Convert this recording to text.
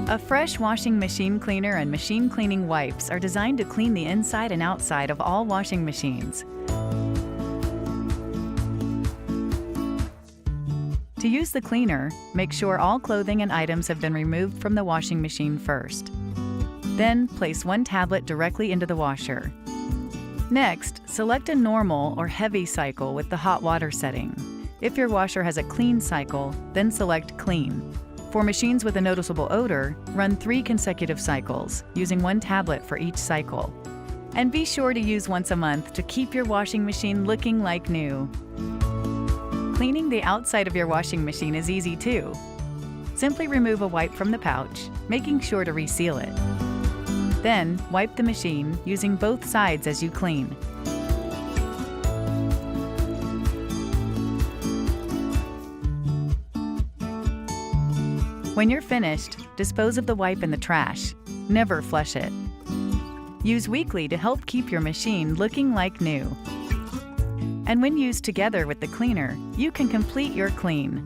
Affresh washing machine cleaner and machine cleaning wipes are designed to clean the inside and outside of all washing machines. To use the cleaner, make sure all clothing and items have been removed from the washing machine first. Then, place one tablet directly into the washer. Next, select a normal or heavy cycle with the hot water setting. If your washer has a clean cycle, then select clean. For machines with a noticeable odor, run 3 consecutive cycles, using one tablet for each cycle. And be sure to use once a month to keep your washing machine looking like new. Cleaning the outside of your washing machine is easy too. Simply remove a wipe from the pouch, making sure to reseal it. Then, wipe the machine using both sides as you clean. When you're finished, dispose of the wipe in the trash. Never flush it. Use weekly to help keep your machine looking like new. And when used together with the cleaner, you can complete your clean.